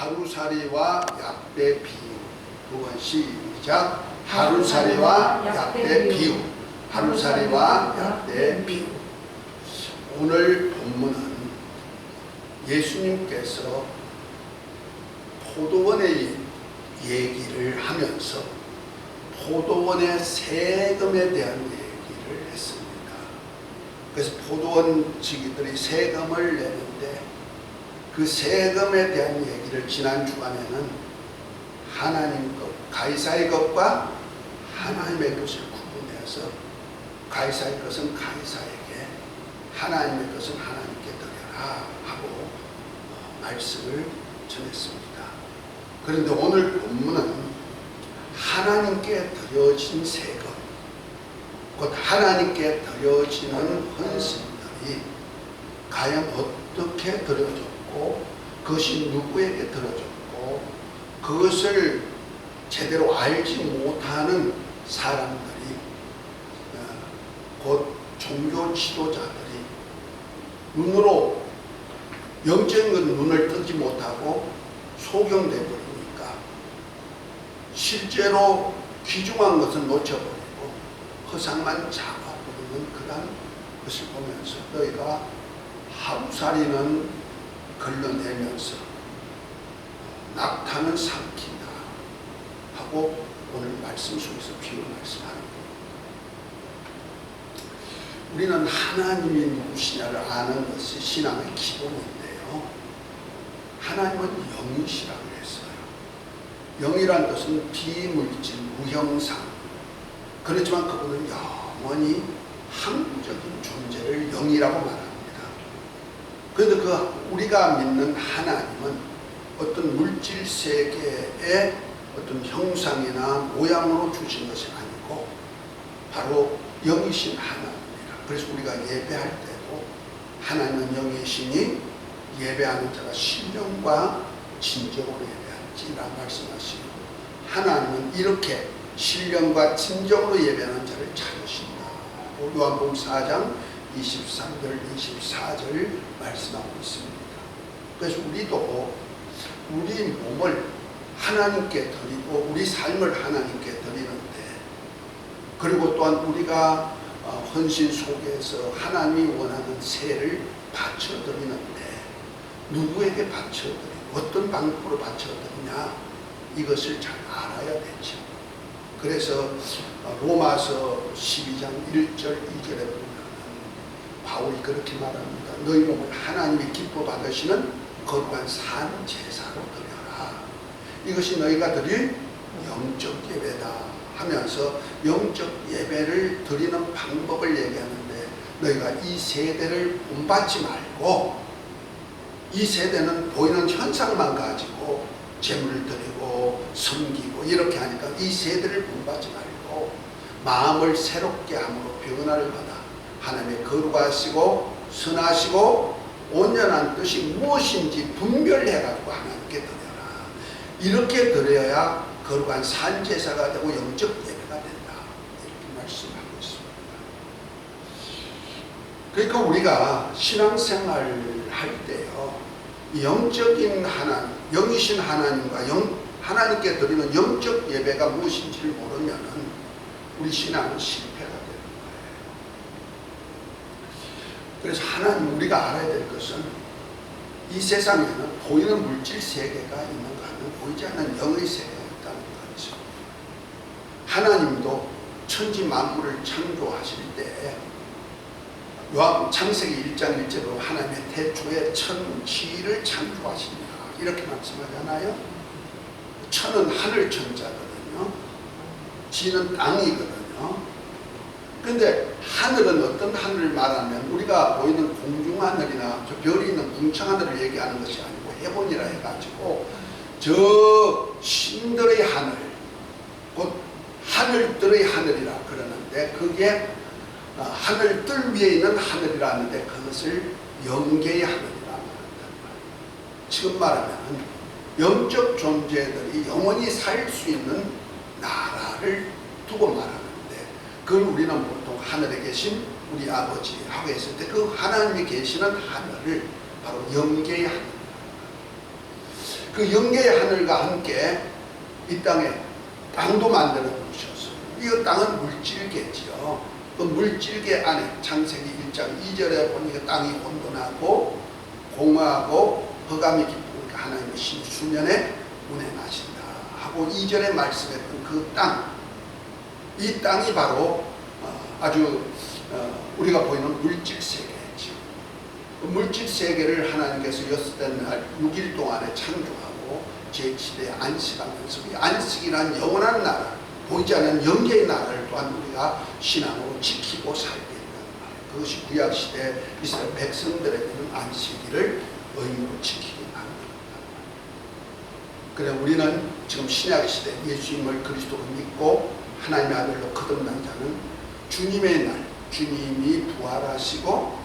하루살이와 약대 비유. 두 번 시작. 하루살이와 약대 비유. 하루살이와 약대 비유. 오늘 본문은 예수님께서 포도원의 얘기를 하면서 포도원의 세금에 대한 얘기를 했습니다. 그래서 포도원 지기들이 세금을 내는데 그 세금에 대한 얘기를 지난 주간에는 하나님 것, 가이사의 것과 하나님의 것을 구분해서 가이사의 것은 가이사에게, 하나님의 것은 하나님께 드려라 하고 말씀을 전했습니다. 그런데 오늘 본문은 하나님께 드려진 세금, 곧 하나님께 드려지는 헌신들이 과연 어떻게 드려졌고 그것이 누구에게 드려졌고 그것을 제대로 알지 못하는 사람들이, 곧 종교 지도자들이 눈으로 영적인 건 눈을 뜨지 못하고 소경돼 버리니까 실제로 귀중한 것은 놓쳐버리고 허상만 잡아버리는 그런 것을 보면서 너희가 하루살이는 걸러내면서 낙타는 삼킨다 하고 오늘 말씀 속에서 비유 말씀하는 거예요. 우리는 하나님이 누구시냐를 아는 것이 신앙의 기본인데요. 하나님은 영이시라고 했어요. 영이란 뜻은 비물질, 무형상. 그렇지만 그분은 영원히 항구적인 존재를 영이라고 말합니다. 그런데 우리가 믿는 하나님은 어떤 물질 세계의 어떤 형상이나 모양으로 주신 것이 아니고 바로 영이신 하나님이라. 그래서 우리가 예배할 때도 하나님은 영이시니 예배하는 자가 신령과 진정으로 예배할지라 말씀하시고, 하나님은 이렇게 신령과 진정으로 예배하는 자를 찾으신다. 요한복음 4장 23절 24절 말씀하고 있습니다. 그래서 우리도 우리 몸을 하나님께 드리고 우리 삶을 하나님께 드리는데, 그리고 또한 우리가 헌신 속에서 하나님이 원하는 세를 바쳐드리는데 누구에게 바쳐드리고 어떤 방법으로 바쳐드리냐, 이것을 잘 알아야 되죠. 그래서 로마서 12장 1절 2절에 보면 바울이 그렇게 말합니다. 너희 몸을 하나님이 기뻐 받으시는 거룩한 산 제사로 드려라. 이것이 너희가 드릴 영적 예배다 하면서 영적 예배를 드리는 방법을 얘기하는데, 너희가 이 세대를 본받지 말고, 이 세대는 보이는 현상만 가지고 제물을 드리고 섬기고 이렇게 하니까 이 세대를 본받지 말고 마음을 새롭게 함으로 변화를 받아 하나님의 거룩하시고 선하시고 온전한 뜻이 무엇인지 분별해가지고 하나님께 드려라. 이렇게 드려야 거룩한 산제사가 되고 영적 예배가 된다. 이렇게 말씀하고 있습니다. 그러니까 우리가 신앙생활을 할 때요, 영적인 하나님, 영이신 하나님과 하나님께 드리는 영적 예배가 무엇인지를 모르면은 우리 신앙은 실패가 되는 거예요. 그래서 하나님, 우리가 알아야 될 것은 이 세상에는 보이는 물질 세계가 있는 거 아니면 보이지 않는 영의 세계가 있다는 거죠. 하나님도 천지 만물을 창조하실 때 창세기 1장 1절로 하나님의 태초에 천지를 창조하십니다 이렇게 말씀하잖아요. 천은 하늘 천자거든요. 지는 땅이거든요. 그런데 하늘은 어떤 하늘을 말하면 우리가 보이는 공중하늘이나 저 별이 있는 궁창하늘을 얘기하는 것이 아니고 해본이라 해가지고 저 신들의 하늘, 곧 하늘들의 하늘이라 그러는데, 그게 하늘들 위에 있는 하늘이라 하는데 그것을 영계의 하늘이라 말한단 말이에요. 지금 말하면 영적 존재들이 영원히 살 수 있는 나라를 두고 말하는데, 그걸 우리는 보통 하늘에 계신 우리 아버지 하고 했을 때 그 하나님이 계시는 하늘을 바로 영계의 하늘. 그 영계의 하늘과 함께 이 땅에 땅도 만들어 놓으셨어요. 이 땅은 물질계지요. 그 물질계 안에 창세기 1장 2절에 보니까 땅이 혼돈하고 공허하고 흑암이 깊으니까 하나님의 신이 수면에 운행하신다 하고 2절에 말씀했던 그 땅, 이 땅이 바로 아주 우리가 보이는 물질세계죠. 물질세계를 하나님께서 6째 날 6일 동안에 창조하고 제7에 안식하면서 이 안식이란 영원한 나라, 보이지 않는 영계의 나라를 또한 우리가 신앙으로 지키고 살게 된다는 말이에요. 그것이 구약시대 이스라엘 백성들에게는 안식일을 의무로 지키게 합니다. 그래 우리는 지금 신약시대 예수님을 그리스도로 믿고 하나님의 아들로 거듭난 자는 주님의 날, 주님이 부활하시고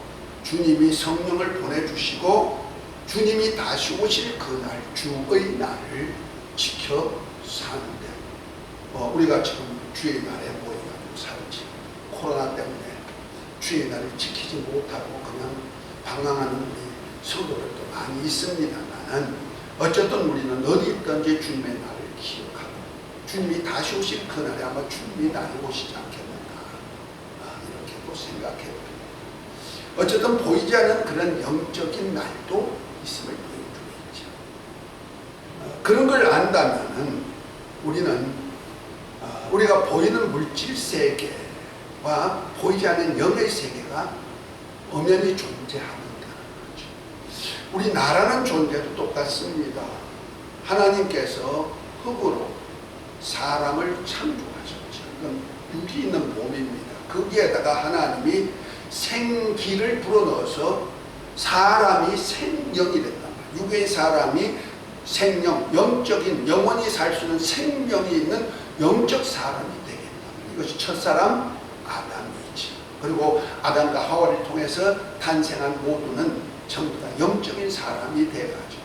주님이 성령을 보내주시고 주님이 다시 오실 그날, 주의 날을 지켜 사는데 우리가 지금 주의 날에 모여가지고 살지 코로나 때문에 주의 날을 지키지 못하고 그냥 방황하는 우리 성도들도 많이 있습니다만 어쨌든 우리는 어디 있든지 주님의 날을 기억하고 주님이 다시 오실 그날에 아마 주님이 날이 오시지 않겠는가 이렇게도 생각해요. 어쨌든 보이지 않는 그런 영적인 날도 있음을 보여주고 있죠. 그런 걸 안다면 우리는 우리가 보이는 물질 세계와 보이지 않는 영의 세계가 엄연히 존재한다는 거죠. 우리 나라는 존재도 똑같습니다. 하나님께서 흙으로 사람을 창조하셨죠. 이건 육이 있는 몸입니다. 거기에다가 하나님이 생기를 불어넣어서 사람이 생명이 된단 말이에요. 육의 사람이 생명, 영적인 영원히 살 수 있는 생명이 있는 영적 사람이 되겠다. 이것이 첫사람 아담이죠. 그리고 아담과 하와를 통해서 탄생한 모두는 전부 다 영적인 사람이 돼가지고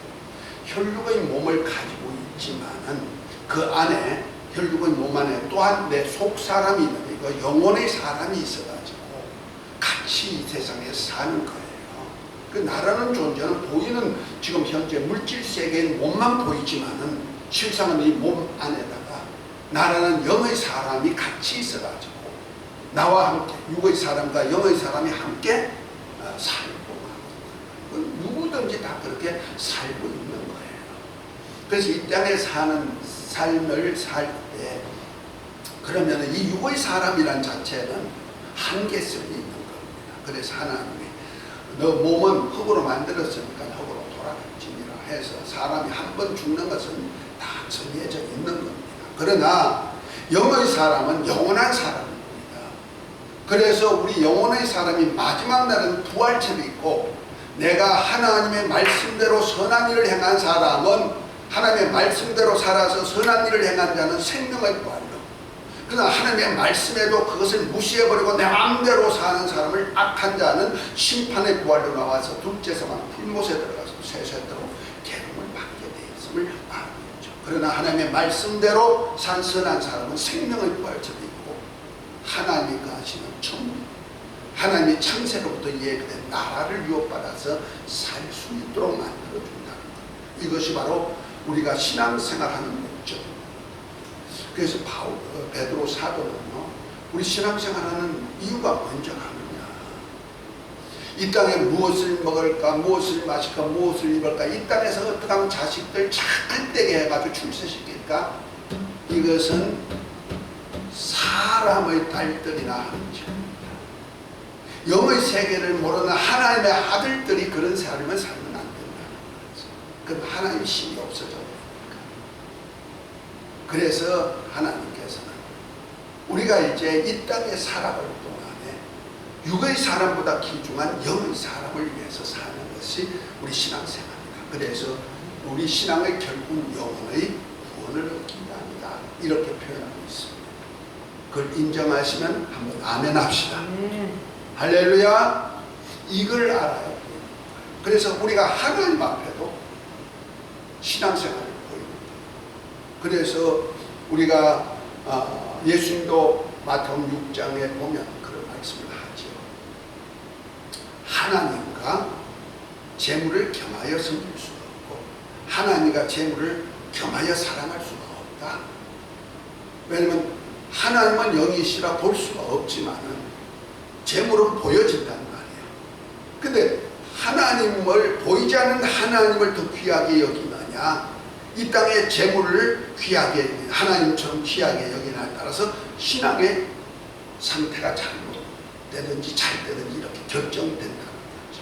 혈육의 몸을 가지고 있지만은 그 안에 혈육의 몸 안에 또한 내 속 사람이 있는데 이거 영혼의 사람이 있어가지고 같이 이 세상에 사는 거예요. 그 나라는 존재는 보이는 지금 현재 물질 세계의 몸만 보이지만은 실상은 이 몸 안에다가 나라는 영의 사람이 같이 있어가지고 나와 함께 육의 사람과 영의 사람이 함께 살고 누구든지 다 그렇게 살고 있는 거예요. 그래서 이 땅에 사는 삶을 살 때 그러면 이 육의 사람이란 자체는 한계성이 있는 겁니다. 그래서 하나님이 너 몸은 흙으로 만들었으니까 흙으로 돌아갈지니라 해서 사람이 한 번 죽는 것은 다 정해져 있는 겁니다. 그러나 영의 사람은 영원한 사람입니다. 그래서 우리 영혼의 사람이 마지막 날은 부활체도 있고 내가 하나님의 말씀대로 선한 일을 행한 사람은 하나님의 말씀대로 살아서 선한 일을 행한 자는 생명의 부활로 그러나 하나님의 말씀에도 그것을 무시해버리고 내 마음대로 사는 사람을 악한 자는 심판의 부활로 나와서 둘째 사망 풀못에 들어가서 세세토록 계름을 받게 되었음을 말하죠. 그러나 하나님의 말씀대로 산 선한 사람은 생명의 부활체도 있고 하나님이 가시는 천국 하나님이 창세로부터 예비된 나라를 유업받아서 살 수 있도록 만들어준다는 것. 이것이 바로 우리가 신앙생활하는 목적입니다. 그래서 베드로 사도는요, 우리 신앙생활하는 이유가 뭔지 아느냐. 이 땅에 무엇을 먹을까, 무엇을 마실까, 무엇을 입을까, 이 땅에서 어떻게 하면 자식들 잘되게 해가지고 출세시킬까? 이것은 사람의 딸들이나 하는 짓입니다. 영의 세계를 모르는 하나님의 아들들이 그런 삶을 살면 안 된다는 거죠. 그럼 하나님의 신이 없어져 버립니까? 그래서 하나님께서는 우리가 이제 이 땅에 살아갈 동안에 육의 사람보다 귀중한 영의 사람을 위해서 사는 것이 우리 신앙생활입니다. 그래서 우리 신앙의 결국 영혼의 구원을 얻긴다 이렇게 표현하고 있습니다. 그걸 인정하시면 한번 아멘 합시다. 할렐루야. 이걸 알아야 돼요. 그래서 우리가 하나님 앞에도 신앙생활을 보입니다. 그래서 우리가 예수님도 마태복음 6장에 보면 그런 말씀을 하죠. 하나님과 재물을 겸하여 섬길 수 없고 하나님과 재물을 겸하여 사랑할 수가 없다. 왜냐면 하나님은 영이시라 볼 수가 없지만은 재물은 보여진단 말이에요. 근데 하나님을, 보이지 않는 하나님을 더 귀하게 여기느냐, 이 땅의 재물을 귀하게 여기느냐, 하나님처럼 귀하게 여기느냐에 따라서 신앙의 상태가 잘못되든지 잘 되든지 이렇게 결정된다는 거죠.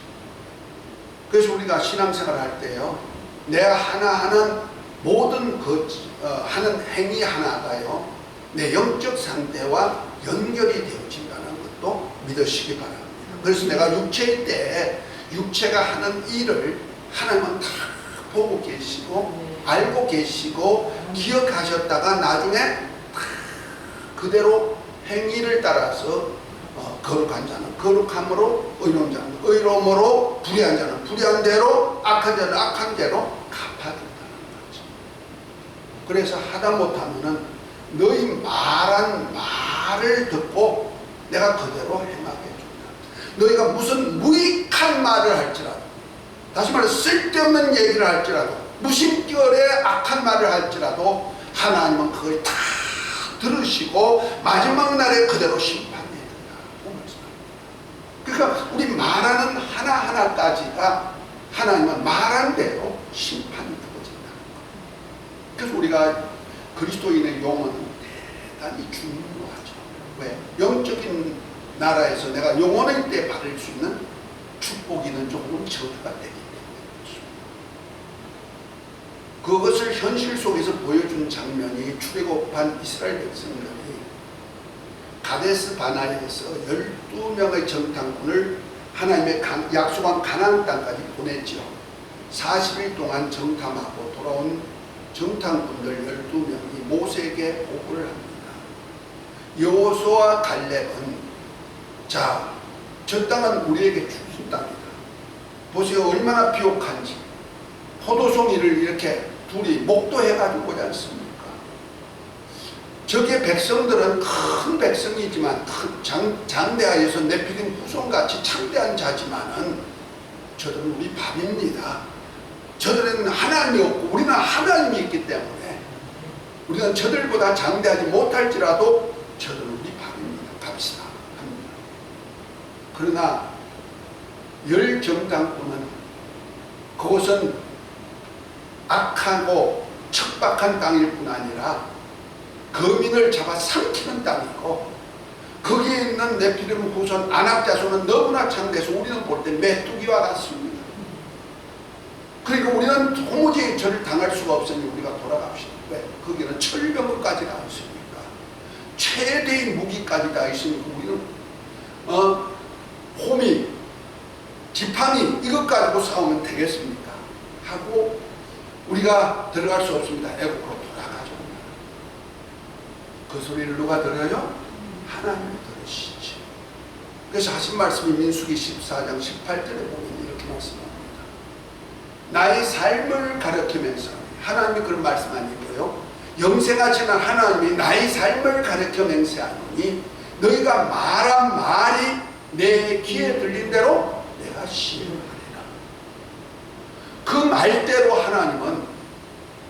그래서 우리가 신앙생활 할 때요, 내가 하나하는 모든 하는 행위 하나가요, 내 영적 상태와 연결이 되어진다는 것도 믿으시기 바랍니다. 그래서 내가 육체일 때 육체가 하는 일을 하나님은 다 보고 계시고 알고 계시고 기억하셨다가 나중에 그대로 행위를 따라서 거룩한 자는 거룩함으로, 의로운 자는 의로움으로, 불의한 자는 불의한 대로, 악한 자는 악한 대로 갚아준다는 거죠. 그래서 하다 못하면은 너희 말한 말을 듣고 내가 그대로 행하게 해준다. 너희가 무슨 무익한 말을 할지라도, 다시 말해서 쓸데없는 얘기를 할지라도, 무심결에 악한 말을 할지라도 하나님은 그걸 다 들으시고 마지막 날에 그대로 심판해야 된다고 말씀합니다. 그러니까 우리 말하는 하나하나까지가 하나님은 말한 대로 심판이 되어진다는 거예요. 그래서 우리가 그리스도인의 영혼은 대단히 중요하죠. 왜? 영적인 나라에서 내가 영혼일 때 받을 수 있는 축복이 있는 조금 저주가 되기 때문에 그것을 현실 속에서 보여준 장면이 출애굽한 이스라엘 백성들이 가데스 바네아에서 12명의 정탐꾼을 하나님의 약속한 가나안 땅까지 보냈지요. 40일 동안 정탐하고 돌아온 정탐꾼들 12명이 모세에게 보고를 합니다. 여호수아와 갈렙은 자, 저 땅은 우리에게 주신 땅이다. 보세요, 얼마나 비옥한지. 포도송이를 이렇게 둘이 목도해가지고 오지 않습니까? 저게 백성들은 큰 백성이지만 장대하에서 네피림 후손같이 창대한 자지만은 저들은 우리 밥입니다. 저들은 하나님이 없고 우리는 하나님이 있기 때문에 우리는 저들보다 장대하지 못할지라도 저들은 우리 밥입니다. 갑시다 합니다. 그러나 열 정탐꾼은 그것은 악하고 척박한 땅일 뿐 아니라 거민을 잡아 삼키는 땅이고 거기에 있는 네피림 후손 아낙자손은 너무나 창대해서 우리는 볼 때 메뚜기와 같습니다. 그러니까 우리는 도무지 저를 당할 수가 없으니 우리가 돌아갑시다. 왜? 거기는 철병까지 다 있으니까 최대의 무기까지 다 있으니까 우리는 호미, 지팡이 이것 가지고 싸우면 되겠습니까? 하고 우리가 들어갈 수 없습니다. 애국으로 돌아가죠. 그 소리를 누가 들어요? 하나님이 들으시지. 그래서 하신 말씀이 민수기 14장 18절에 보면 이렇게 말씀합니다. 나의 삶을 가르치면서 하나님이 그런 말씀 아니고요. 영생하시는 하나님이 나의 삶을 가르쳐 맹세하노니 너희가 말한 말이 내 귀에 들린 대로 내가 시행하리라. 그 말대로 하나님은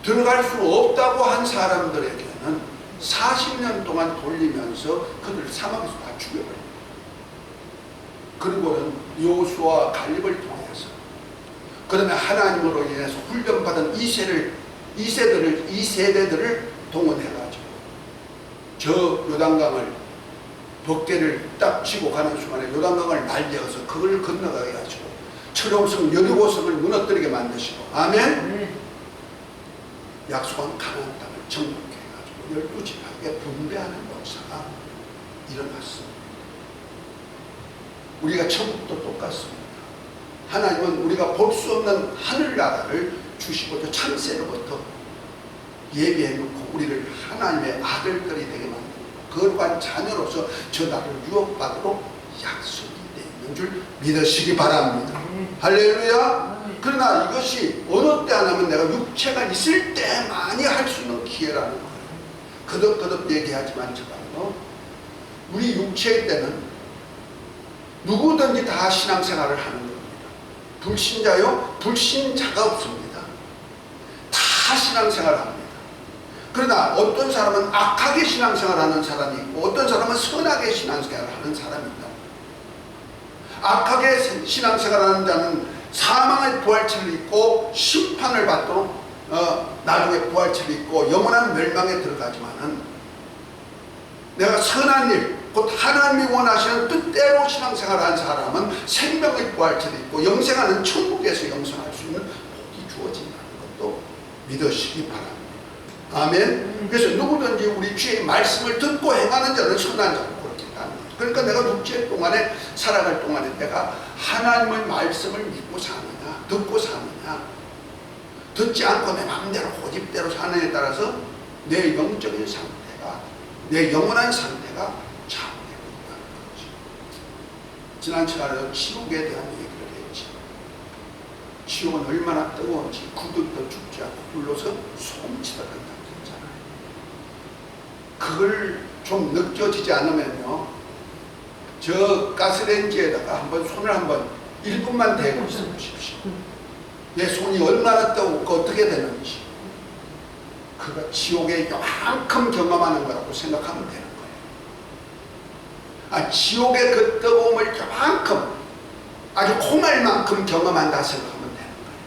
들어갈 수 없다고 한 사람들에게는 40년 동안 돌리면서 그들 사막에서 다 죽여버립니다. 그리고는 여호수아와 갈렙을 통해서 그다음에 하나님으로 인해서 훈련받은 2세대들을 동원해가지고 저 요단강을 벽계를 딱 치고 가는 순간에 요단강을 날려서 그걸 건너가게 하시고 철옹성 여리고성을 무너뜨리게 만드시고 아멘. 약속한 가나안 땅을 정복해 가지고 12지파에게 분배하는 역사가 일어났습니다. 우리가 천국도 똑같습니다. 하나님은 우리가 볼 수 없는 하늘나라를 주시고 창세로부터 예비해 놓고 우리를 하나님의 아들들이 되게 만듭니다. 거룩한 자녀로서 저 나라를 유업받으러 약속이 되어 있는 줄 믿으시기 바랍니다. 할렐루야. 그러나 이것이 어느 때 하냐면 내가 육체가 있을 때 많이 할 수 있는 기회라는 거예요. 거듭거듭 얘기하지만 제가요, 우리 육체일 때는 누구든지 다 신앙생활을 하는 겁니다. 불신자요? 불신자가 없습니다. 다 신앙생활을 합니다. 그러나 어떤 사람은 악하게 신앙생활하는 사람이 있고 어떤 사람은 선하게 신앙생활을 하는 사람이 있다. 악하게 신앙생활하는 자는 사망의 부활체를 입고 심판을 받도록 나중에 부활체를 입고 영원한 멸망에 들어가지만은, 내가 선한 일, 곧 하나님이 원하시는 뜻대로 신앙생활하는 사람은 생명의 부활체를 입고 영생하는 천국에서 영생할 수 있는 복이 주어진다는 것도 믿으시기 바랍니다. 아멘. 그래서 누구든지 우리 주의 말씀을 듣고 행하는 자는 선한 자고 그렇겠다. 그러니까 내가 육체 동안에 살아갈 동안에 내가 하나님의 말씀을 믿고 사느냐, 듣고 사느냐, 듣지 않고 내 마음대로 고집대로 사느냐에 따라서 내 영적인 상태가, 내 영원한 상태가 좌우되고 있다는 거죠. 지난 시간에 지옥에 대한 얘기를 했지. 지옥은 얼마나 뜨거운지 구들도 죽지 않고 불러서 소음치다 된다고 했잖아요. 그걸 좀 느껴지지 않으면요, 저 가스레인지에다가 한번 손을 한번 1분만 대고 있어 보십시오. 내 손이 얼마나 뜨겁고 어떻게 되는지, 그가 지옥에 요만큼 경험하는 거라고 생각하면 되는 거예요. 지옥의 그 뜨거움을 요만큼, 아주 콩알만큼 경험한다 생각하면 되는 거예요.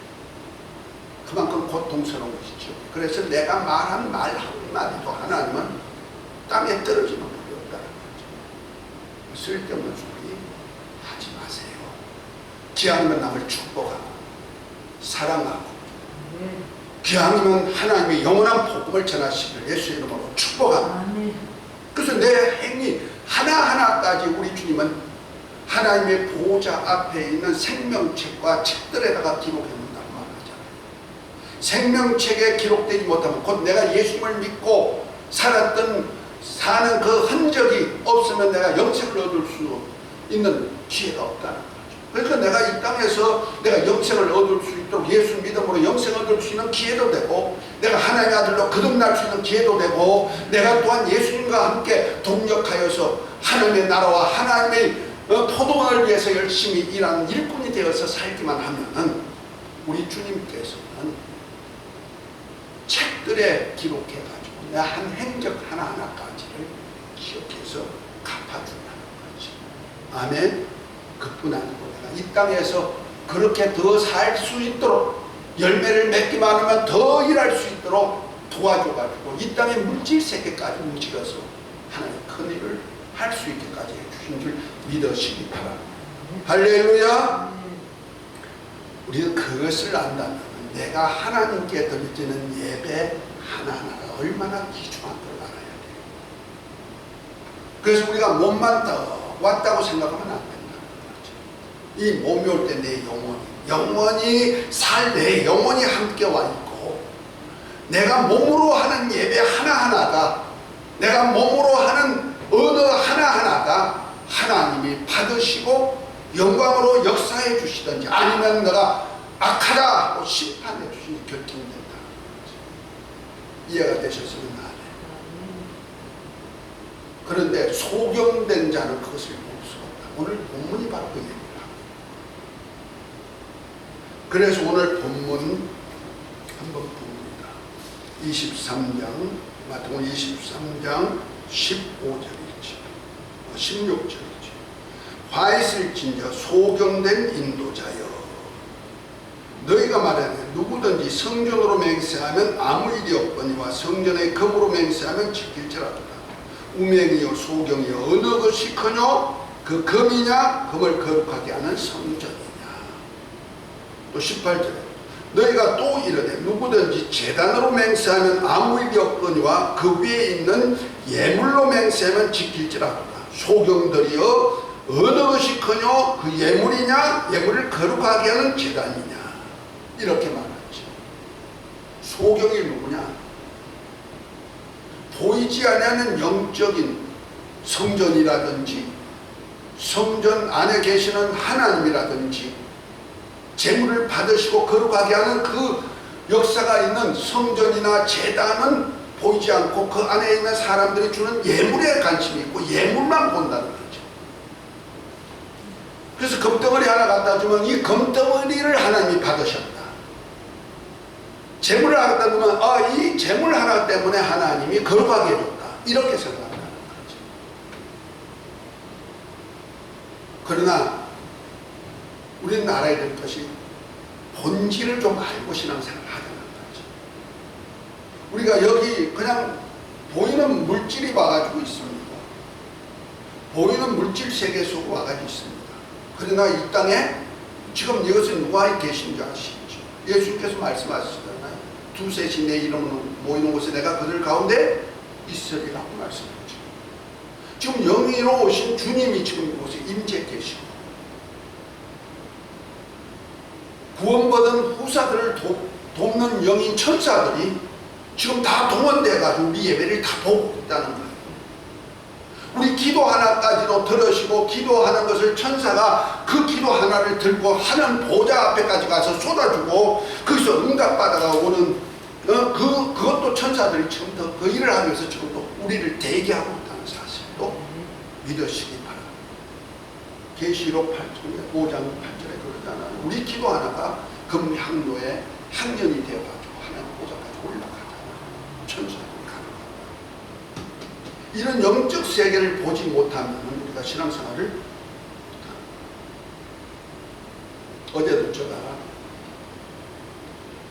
그만큼 고통스러운 것이죠. 그래서 내가 말한 말 한마디도 하나님은 땅에 떨어지는 법이 없다는 거죠. 쓸데없는 소리 하지 마세요. 기왕이면 남을 축복하고 사랑하고, 기왕이면 하나님의 영원한 복음을 전하시기를 예수 이름으로 축복합니다. 그래서 내 행위 하나하나까지 우리 주님은 하나님의 보호자 앞에 있는 생명책과 책들에다가 기록해놓는다고 말하잖아요. 생명책에 기록되지 못하면, 곧 내가 예수님을 믿고 사는 그 흔적이 없으면 내가 영생을 얻을 수 있는 기회가 없다는 거죠. 그러니까 내가 이 땅에서 내가 영생을 얻을 수 있도록 예수 믿음으로 영생을 얻을 수 있는 기회도 되고, 내가 하나님의 아들로 거듭날 수 있는 기회도 되고, 내가 또한 예수님과 함께 동력하여서 하나님의 나라와 하나님의 포도원을 위해서 열심히 일하는 일꾼이 되어서 살기만 하면은, 우리 주님께서는 책들에 기록해가지고 내 한 행적 하나하나까지를 기억해서 갚아준다는 거지. 아멘. 그뿐 아니고 내가 이 땅에서 그렇게 더 살 수 있도록, 열매를 맺기만 하면 더 일할 수 있도록 도와줘가지고 이 땅의 물질 세계까지 움직여서 하나님의 큰 일을 할 수 있게까지 해주신 줄 믿으시기 바랍니다. 할렐루야. 우리가 그것을 안다면 내가 하나님께 드려지는 예배 하나하나가 얼마나 귀중한 걸 알아야 돼요. 그래서 우리가 몸만 왔다고 생각하면 안 된다는 거죠. 이 몸이 올 때 내 영원히 살 내 영혼이 함께 와 있고, 내가 몸으로 하는 예배 하나하나가, 내가 몸으로 하는 언어 하나하나가 하나님이 받으시고 영광으로 역사해 주시든지, 아니면 내가 악하다 하고 심판해 주시니 결정된다는 거죠. 이해가 되셨으면 하네요. 그런데 소경된 자는 그것을 볼 수가 없다. 오늘 본문이 바로 그 얘기입니다. 그래서 오늘 본문 한번 봅니다. 23장, 마태복음 23장 15절이지, 16절이지. 화 있을진저 소경된 인도자여, 너희가 말하는 누구든지 성전으로 맹세하면 아무 일이 없거니와 성전의 금으로 맹세하면 지킬지라도다. 우명이요 소경이요 어느 것이 크뇨? 그 금이냐? 금을 거룩하게 하는 성전이냐. 또 18절에 너희가 또 이르되 누구든지 제단으로 맹세하면 아무 일이 없거니와 그 위에 있는 예물로 맹세하면 지킬지라도다. 소경들이여 어느 것이 크뇨? 그 예물이냐? 예물을 거룩하게 하는 제단이냐. 이렇게 말하죠. 소경이 누구냐? 보이지 않는 영적인 성전이라든지, 성전 안에 계시는 하나님이라든지, 재물을 받으시고 거룩하게 하는 그 역사가 있는 성전이나 제단은 보이지 않고 그 안에 있는 사람들이 주는 예물에 관심이 있고 예물만 본다는 거죠. 그래서 금덩어리 하나 갖다 주면 이 금덩어리를 하나님이 받으셨다. 재물을 하겠다 그러면 이 재물 하나 때문에 하나님이 거룩하게 해줬다 이렇게 생각한다는 거죠. 그러나 우리는 알아야 될 것이 본질을 좀 알고 신앙생활을 하자는 거죠. 우리가 여기 그냥 보이는 물질이 와가지고 있습니다. 보이는 물질 세계 속에 와가지고 있습니다. 그러나 이 땅에 지금 이것에 누가 계신 줄 아시죠? 예수님께서 말씀하시잖아요. 두셋이 내 이름으로 모이는 곳에 내가 그들 가운데 있으리라고 말씀하죠. 지금 영이로 오신 주님이 지금 이곳에 임재 계시고 구원받은 후사들을 돕는 영인 천사들이 지금 다 동원돼가지고 우리 예배를 다 보고 있다는 거예요. 우리 기도 하나까지도 들으시고 기도하는 것을 천사가 그 기도 하나를 들고 하는 보좌 앞에까지 가서 쏟아주고 거기서 응답받아가 오는 그것도 천사들이 지금 더 그 일을 하기 위해서 지금 또 우리를 대기하고 있다는 사실도 믿으시기 바랍니다. 계시록 5장 8절에 그러잖아요. 우리 기도 하나가 금향로에 향연이 되어가지고 하나님 보좌까지 올라가잖아요. 천사들이 가능합니다. 이런 영적 세계를 보지 못하면 우리가 신앙생활을 못합니다. 어제도 제가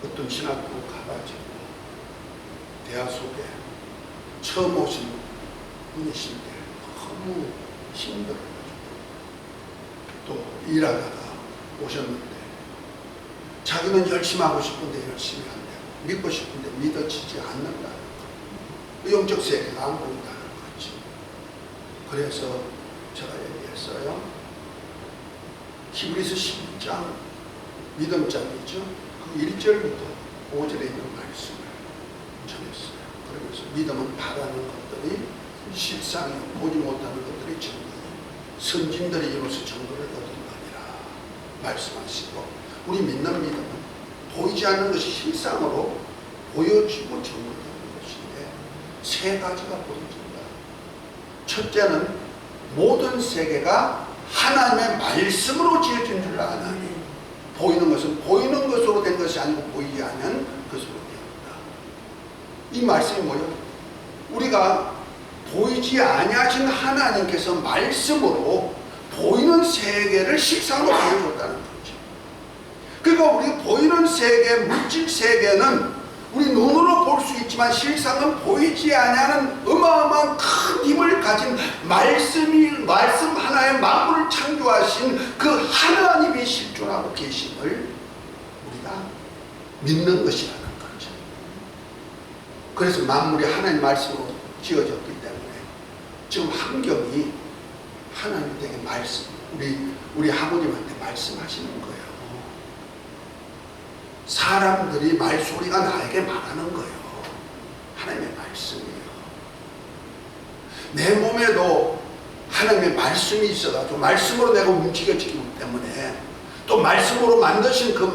어떤 신학교 가가지고 대화 속에 처음 오신 분이신데 너무 힘들어가지고 또 일하다가 오셨는데 자기는 열심히 하고 싶은데 열심히 안 되고 믿고 싶은데 믿어지지 않는다는 거. 영적 세계가 안 보인다는 거지. 그래서 제가 얘기했어요. 히브리서 12장 믿음장이죠. 그 1절부터 5절에 있는 말씀을 전했어요. 그러면서 믿음은 바라는 것들이 실상이 보지 못하는 것들이 증거예요. 선진들이 이로써 증거를 얻은 거니라 말씀하시고 우리 믿는 믿음은 보이지 않는 것이 실상으로 보여지고 증거되는 것인데 세 가지가 보여진다. 첫째는 모든 세계가 하나님의 말씀으로 지어진 줄 아나니 보이는 것은 보이는 것으로 된 것이 아니고 보이지 않는 것으로 되었다. 이 말씀이 뭐예요? 우리가 보이지 아니하신 하나님께서 말씀으로 보이는 세계를 실상으로 보여줬다는 거죠. 그러니까 우리 보이는 세계, 물질 세계는 우리 눈으로 볼 수 있지만 실상은 보이지 아니하는 어마어마한 큰 힘을 가진 말씀 하나의 만물을 창조하신 그 하나님이 실존하고 계심을 우리가 믿는 것이라는 거죠. 그래서 만물이 하나님 말씀으로 지어졌기 때문에 지금 환경이 하나님 댁의 말씀, 우리 아버님한테 말씀하시는 거예요. 사람들이 말소리가 나에게 말하는 거예요. 하나님의 말씀이에요. 내 몸에도 하나님의 말씀이 있어가지고 말씀으로 내가 움직여지기 때문에 또 말씀으로 만드신 그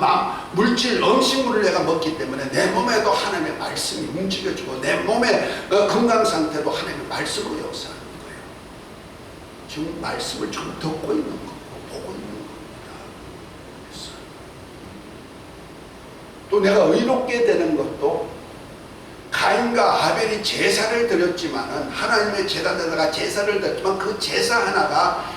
물질, 음식물을 내가 먹기 때문에 내 몸에도 하나님의 말씀이 움직여지고 내 몸의 건강 상태도 하나님의 말씀으로 역사하는 거예요. 지금 말씀을 지금 듣고 있는 거고 보고 있는 겁니다. 그래서 또 내가 의롭게 되는 것도 가인과 아벨이 제사를 드렸지만은 하나님의 제단에다가 제사를 드렸지만 그 제사 하나가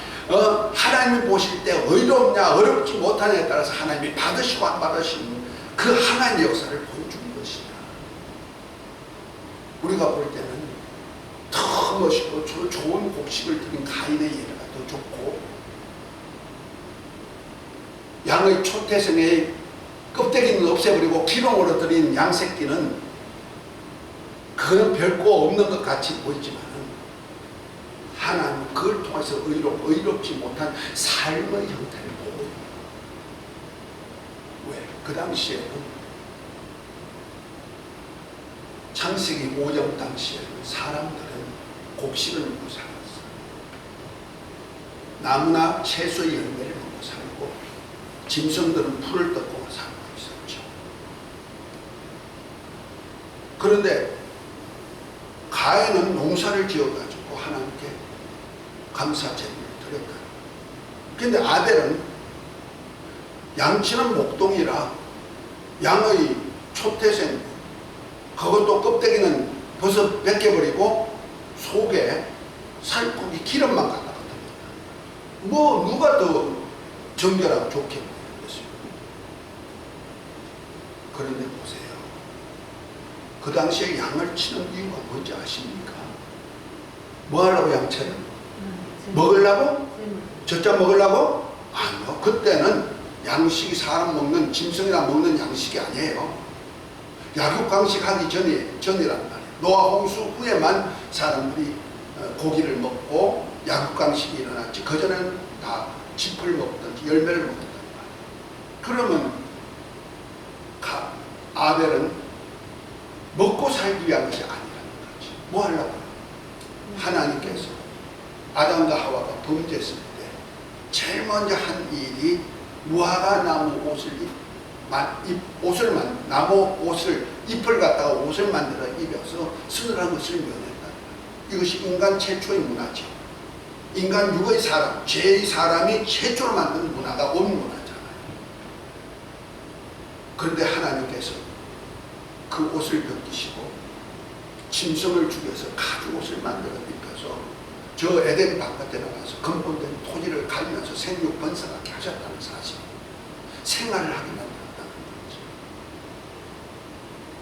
하나님이 보실 때 의롭냐 어렵지 못하냐에 따라서 하나님이 받으시고 안 받으시는 그 하나님의 역사를 보여주는 것이다. 우리가 볼 때는 더 멋있고 좋은 곡식을 드린 가인의 예배가 더 좋고 양의 초태생의 껍데기는 없애버리고 기름으로 드린 양새끼는 그건 별거 없는 것 같이 보이지만 하나님은 그걸 통해서 의롭지 못한 삶의 형태를 보고 있는 거예요. 왜? 그 당시에는 창세기 5장 당시에는 사람들은 곡식을 먹고 살았어요. 나무나 채소의 열매를 먹고 살고 짐승들은 풀을 뜯고 살고 있었죠. 그런데 가인은 농사를 지어가지고 하나님께 감사 제물을 드렸다. 그런데 아벨은 양치는 목동이라 양의 소태생, 그것도 껍데기는 벗겨버리고 속에 살코기 기름만 갖다 붙습니다. 뭐 누가 더 정결하고 좋게 보이겠어요? 그런데 보세요. 그 당시에 양을 치는 이유가 뭔지 아십니까? 뭐 하려고 양 쳐요? 먹으려고? 젖자 먹으려고? 아니요. 그때는 양식이 사람 먹는, 짐승이나 먹는 양식이 아니에요. 약육강식 하기 전이란 말이에요. 노아 홍수 후에만 사람들이 고기를 먹고 약육강식이 일어났지. 그전에는 다 짚을 먹든지 열매를 먹든지. 그러면 아벨은 먹고 살기 위한 것이 아니라는 거지. 뭐 하려고? 하나님께서 아담과 하와가 범죄했을 때 제일 먼저 한 일이 무화과 나무 나무 옷을 잎을 갖다가 옷을 만들어 입혀서 서늘한 것을 면했다. 이것이 인간 최초의 문화죠. 인간 육의 사람, 죄의 사람이 최초로 만든 문화가 온 문화잖아요. 그런데 하나님께서 그 옷을 벗기시고 짐승을 죽여서 가죽 옷을 만들어 입혀서 저 에덴 바깥에 나가서 근본된 토지를 갈면서 생육 번성하게 하셨다는 사실, 생활을 하게 만들었다는 거죠.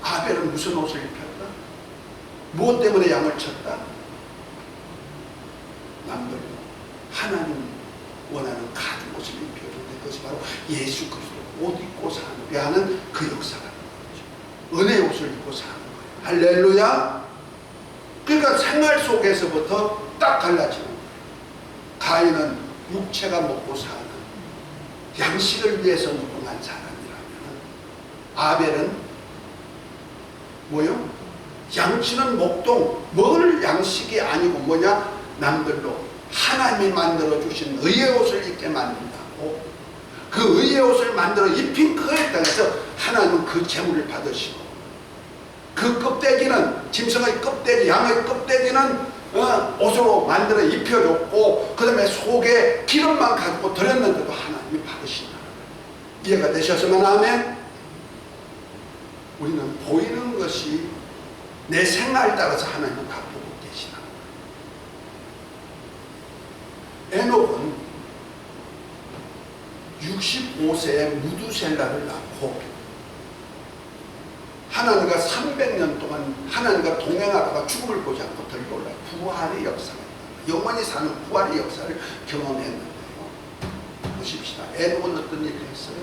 아벨은 무슨 옷을 입혔다? 무엇 때문에 양을 쳤다? 남들 하나님 원하는 가죽 옷을 입혀주는데 그것이 바로 예수 그리스도 옷 입고 사는 하는 그 역사가 있는 거죠. 은혜의 옷을 입고 사는 거예요. 할렐루야. 그러니까 생활 속에서부터 딱 갈라지는 거예요. 가인은 육체가 먹고 사는 양식을 위해서 무궁한 사람이라면 아벨은 뭐요? 양치는 목동, 먹을 양식이 아니고 뭐냐? 남들로 하나님이 만들어주신 의의 옷을 입게 만든다고. 그 의의 옷을 만들어 입힌 그에 따라서 하나님은 그 재물을 받으시고, 그 껍데기는, 짐승의 껍데기, 양의 껍데기는 옷으로 만들어 입혀줬고, 그 다음에 속에 기름만 가지고 드렸는데도 하나님이 받으신다. 이해가 되셨으면 아멘. 우리는 보이는 것이 내 생활에 따라서 하나님은 다 보고 계시다. 에녹은 65세에 무두셀라를 낳고 하나님과 300년 동안 하나님과 동행하다가 죽음을 보지 않고 들고 올라 부활의 역사가 있다. 영원히 사는 부활의 역사를 경험했는데요. 보십시다. 에녹은 어떤 일을 했어요?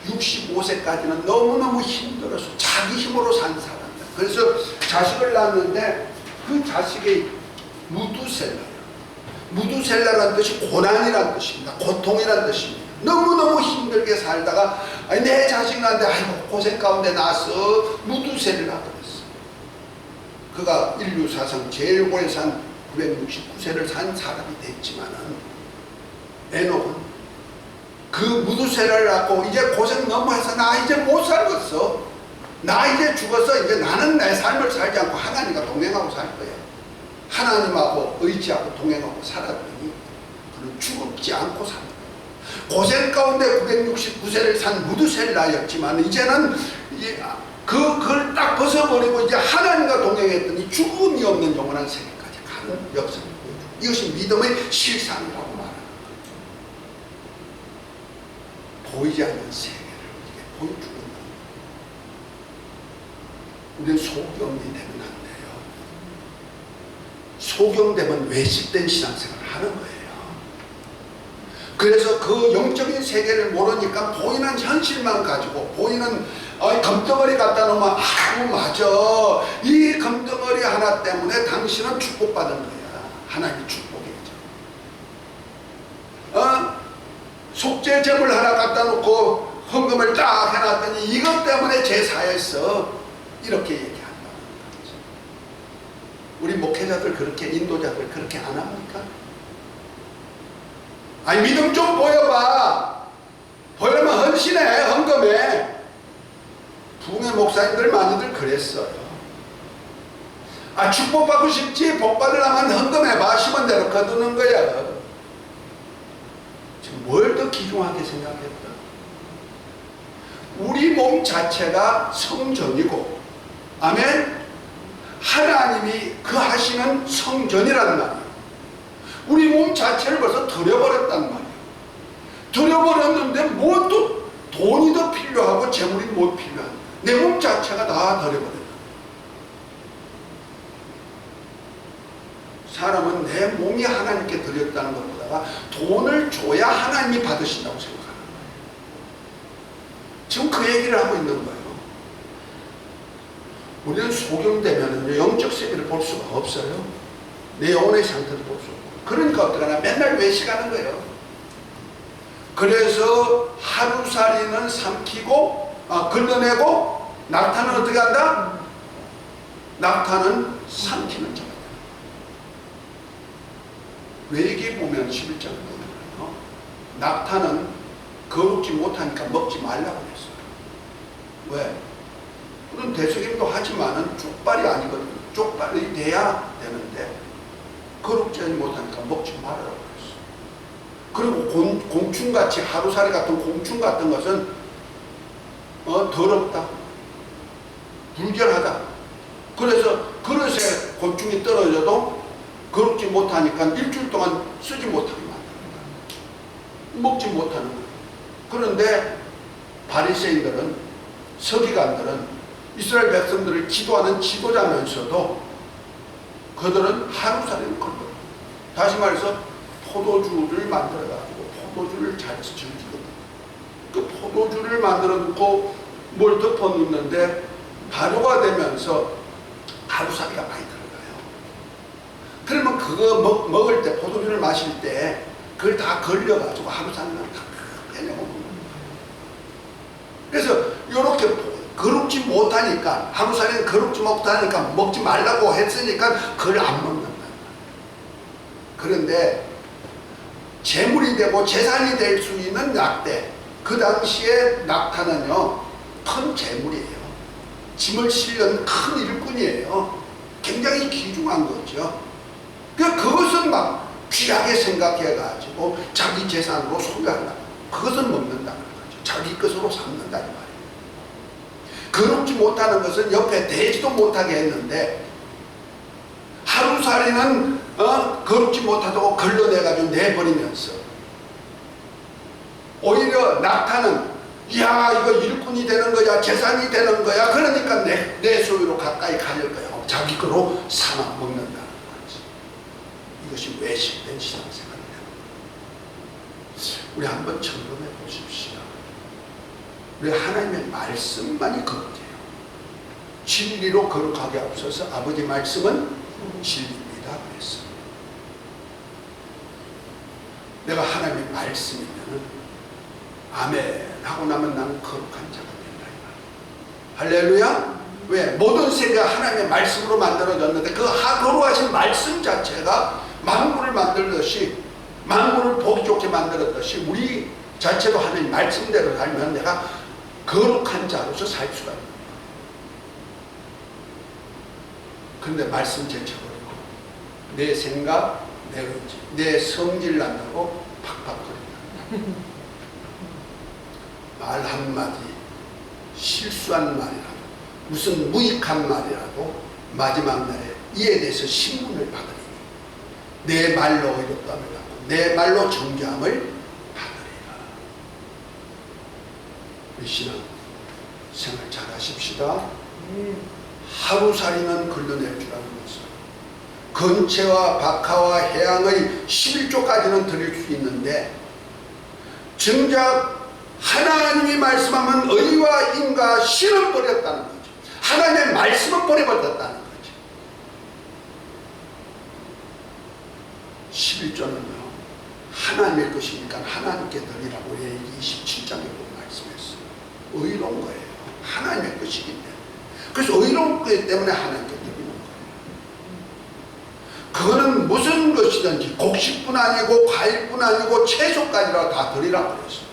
65세까지는 너무너무 힘들어서 자기 힘으로 산 사람이야. 그래서 자식을 낳았는데 그 자식이 무두셀라예요. 무두셀라라는 뜻이 고난이라는 뜻입니다. 고통이라는 뜻입니다. 너무너무 힘들게 살다가 내 자식 낳는데 아이고 고생 가운데 나서 무두셀라가 그랬어. 그가 인류 사상 제일 오래 산 969세를 산 사람이 됐지만은 에녹은 그 무두셀라를 낳고 이제 고생 너무 해서 나 이제 못 살겠어. 나 이제 죽어서 이제 나는 내 삶을 살지 않고 하나님과 동행하고 살 거야. 하나님하고 의지하고 동행하고 살았더니 그는 죽지 않고 산 거야. 고생 가운데 969세를 산 무두셀라였지만 이제는 그걸 딱 벗어버리고 이제 하나님과 동행했더니 죽음이 없는 영원한 세계까지 가는 역사를 보여줘. 이것이 믿음의 실상이라고 말하는 거예요. 보이지 않는 세계를 우리에게 보여주는 거예요. 우리는 소경이 되면 안 돼요. 소경되면 외식된 신앙생활을 하는 거예요. 그래서 그 영적인 세계를 모르니까 보이는 현실만 가지고 보이는 금덩어리 갖다 놓으면 맞아. 이 금덩어리 하나 때문에 당신은 축복받은 거야. 하나님의 축복이죠. 속죄 제물 하나 갖다 놓고 헌금을 딱 해놨더니 이것 때문에 제사했어. 이렇게 얘기한다는 거죠. 우리 목회자들 그렇게, 인도자들 그렇게 안 합니까? 아니 믿음 좀 보여봐. 보여면 헌신해. 헌금해. 부흥회 목사님들 많이들 그랬어요. 축복받고 싶지? 복받으려면 헌금해봐. 심은 대로 거두는 거야. 지금 뭘 더 귀중하게 생각했다? 우리 몸 자체가 성전이고, 아멘. 하나님이 그 하시는 성전이란 말이에요. 우리 몸 자체를 벌써 들여버렸단 말이에요. 들여버렸는데 뭐 또 돈이 더 필요하고 재물이 뭐 필요한, 내 몸 자체가 다 들여버렸다. 사람은 내 몸이 하나님께 드렸다는 것보다가 돈을 줘야 하나님이 받으신다고 생각하는 거예요. 지금 그 얘기를 하고 있는 거예요. 우리는 소경되면 영적 세계를 볼 수가 없어요. 내 영혼의 상태도 볼 수 없고. 그러니까 어떡하나 맨날 외식하는 거예요. 그래서 하루살이는 삼키고 걸러내고, 낙타는 어떻게 한다? 낙타는 삼키는 자가. 외기 보면 11장을 보면 낙타는 거룩지 못하니까 먹지 말라고 했어요. 왜? 그런 대속임도 하지만은 쪽발이 아니거든요. 쪽발이 돼야 되는데 거룩지 못하니까 먹지 말라고 했어요. 그리고 공충같이, 하루살이 같은 공충 같은 것은 더럽다, 불결하다. 그래서 그릇에 곤충이 떨어져도 거룩지 못하니까 일주일 동안 쓰지 못하게 만듭니다. 먹지 못하는 거예요. 그런데 바리새인들은, 서기관들은 이스라엘 백성들을 지도하는 지도자면서도 그들은 하루살이를 걸거든요. 다시 말해서 포도주를 만들어가지고 포도주를 잘해서 즐기거든요. 그 포도주를 만들어 놓고 뭘 덮어 놓는데 발효가 되면서 하루살이가 많이 들어가요. 그러면 그거 먹을 때, 포도주를 마실 때 그걸 다 걸려가지고 하루살이는 다 빼내고 먹는 거예요. 그래서 이렇게 거룩지 못하니까, 하루살이는 거룩지 못하니까 먹지 말라고 했으니까 그걸 안 먹는다. 그런데 재물이 되고 재산이 될 수 있는 낙대, 그 당시에 낙타는요 큰 재물이에요. 짐을 실는 큰 일꾼이에요. 굉장히 귀중한 거죠. 그것은 막 귀하게 생각해가지고 자기 재산으로 소유하려고, 그것은 먹는다는 거죠. 자기 것으로 삼는다는 말이에요. 거룩지 못하는 것은 옆에 대지도 못하게 했는데, 하루살이는 거룩지 못하다고 걸러내가지고 내버리면서, 오히려 낙타는 야 이거 일꾼이 되는 거야, 재산이 되는 거야, 그러니까 내 소유로 가까이 가릴 거야. 자기 거로 삼아 먹는다는 거지. 이것이 외식된 신앙생활이에요. 우리 한번 점검해 보십시오. 우리 하나님의 말씀만이 거룩해요. 진리로 거룩하게 앞서서 아버지 말씀은 진리입니다 그랬어요. 내가 하나님의 말씀이면 아멘 하고 나면 나는 거룩한 자가 된다 이 말이에요. 할렐루야. 왜? 모든 세계가 하나님의 말씀으로 만들어졌는데 그 거룩하신 말씀 자체가 만물을 만들듯이, 만물을 보기 좋게 만들었듯이 우리 자체도 하나님 말씀대로 살면 내가 거룩한 자로서 살 수가 있는 거예요. 그런데 말씀 제쳐버리고 내 생각, 내 의지, 내 성질 난다고 팍팍거린다. 말 한마디 실수한 말이라도, 무슨 무익한 말이라도 마지막 날에 이에 대해서 신문을 받으리니 내 말로 의롭다함을 받고 내 말로 정죄함을 받으리라. 우리 신앙 생활 잘 하십시다. 하루살이는 걸러낼 줄 아는 것은 건채와 박하와 해양의 11조까지는 드릴 수 있는데, 정작 하나님이 말씀하면 의와 인과 신은 버렸다는 거죠. 하나님의 말씀은 버려버렸다는 거죠. 11조는요 하나님의 것이니까 하나님께 드리라고 레위기 27장에 보면 말씀했어요. 의로운 거예요. 하나님의 것이기 때문에. 그래서 의로운 것 때문에 하나님께 드리는 거예요. 그거는 무슨 것이든지 곡식뿐 아니고 과일뿐 아니고 채소까지라도 다 드리라고 그랬어요.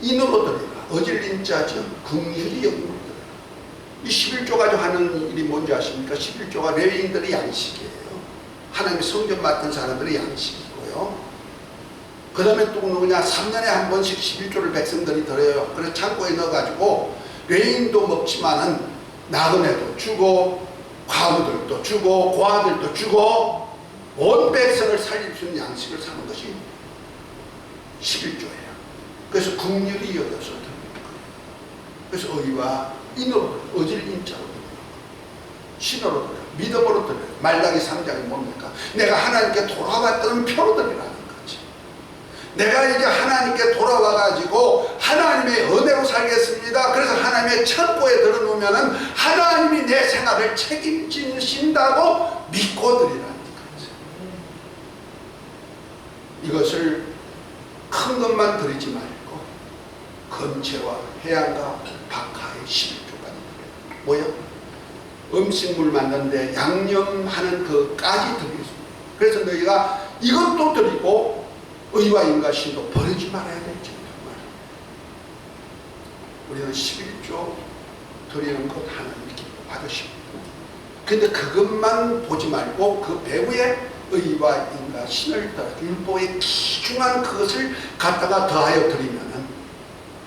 인으로 드리라. 어질린 자죠. 긍휼히 여김으로 드리라. 이 11조 가지고 하는 일이 뭔지 아십니까? 11조가 레위인들의 양식이에요. 하나님의 성전 맡은 사람들의 양식이고요. 그 다음에 또 누구냐? 3년에 한 번씩 11조를 백성들이 드려요. 그래서 창고에 넣어가지고 레인도 먹지만은 나그네도 주고 과부들도 주고 고아들도 주고 온 백성을 살릴 수 있는 양식을 사는 것이 11조예요. 그래서 국률이 여겨서 드립니다. 그래서 의와 인으로 의질 인자로 드려요. 신으로 드려요. 믿음으로 드려요. 말라기 3장에 뭡니까? 내가 하나님께 돌아왔다는 표로 드리라는 거지. 내가 이제 하나님께 돌아와가지고 하나님의 은혜로 살겠습니다. 그래서 하나님의 창고에 들어놓으면은 하나님이 내 생활을 책임지신다고 믿고 드리라는 거지. 이것을 큰 것만 드리지 말고 건채와 해양과 박하의 11조가 드려요. 뭐요? 음식물 만드는데 양념하는 그까지 드리겠습니다. 그래서 너희가 이것도 드리고 의와 인과 신도 버리지 말아야 되지. 우리는 11조 드리는 것 하나님 기뻐 받으십니다. 근데 그것만 보지 말고 그 배후에 의와 인과 신을 따라 율법의 귀중한 그것을 갖다가 더하여 드리면은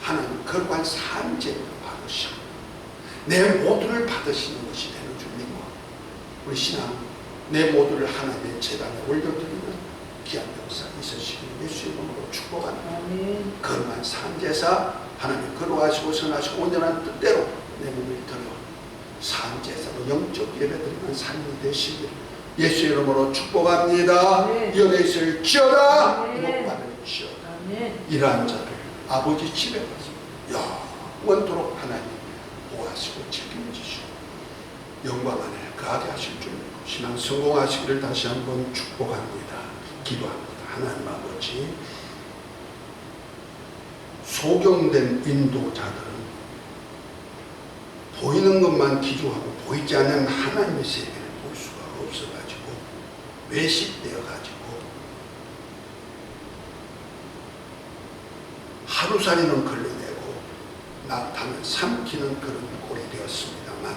하나님 거룩한 산재를 받으시고 내 모두를 받으시는 것이 되는 줄 믿고 우리 신앙 내 모두를 하나님의 제단에 올려드리는 귀한 역사 있으시기를 예수의 이름으로 축복합니다. 거룩한 산제사 하나님 거룩하시고 선하시고 온전한 뜻대로 내 몸을 드려 산제사로 영적 예배드리는 삶이 되시기를 예수의 이름으로 축복합니다. 연애 있을지어다 복받을지어다. 이러한 자를 아버지 집에 가서 영원토록 하나님 보호하시고 책임지시고 영광 안에 거하게 하실 줄 믿고 신앙 성공하시기를 다시 한번 축복합니다. 기도합니다. 하나님 아버지 소경된 인도자들은 보이는 것만 기도하고 보이지 않는 하나님의 세계를 볼 수가 없어가지고 외식되어가지고 하루살이는 걸러내고 나타는 삼키는 그런 꼴이 되었습니다만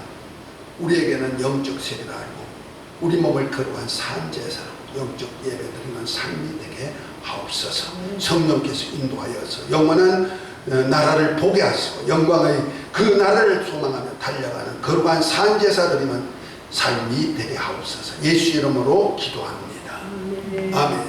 우리에게는 영적 세계를 알고 우리 몸을 거룩한 산제사로 영적 예배드리는 삶이 되게 하옵소서. 성령께서 인도하여서 영원한 나라를 보게 하시고 영광의 그 나라를 소망하며 달려가는 거룩한 산제사 드리는 삶이 되게 하옵소서. 예수 이름으로 기도합니다. 아멘.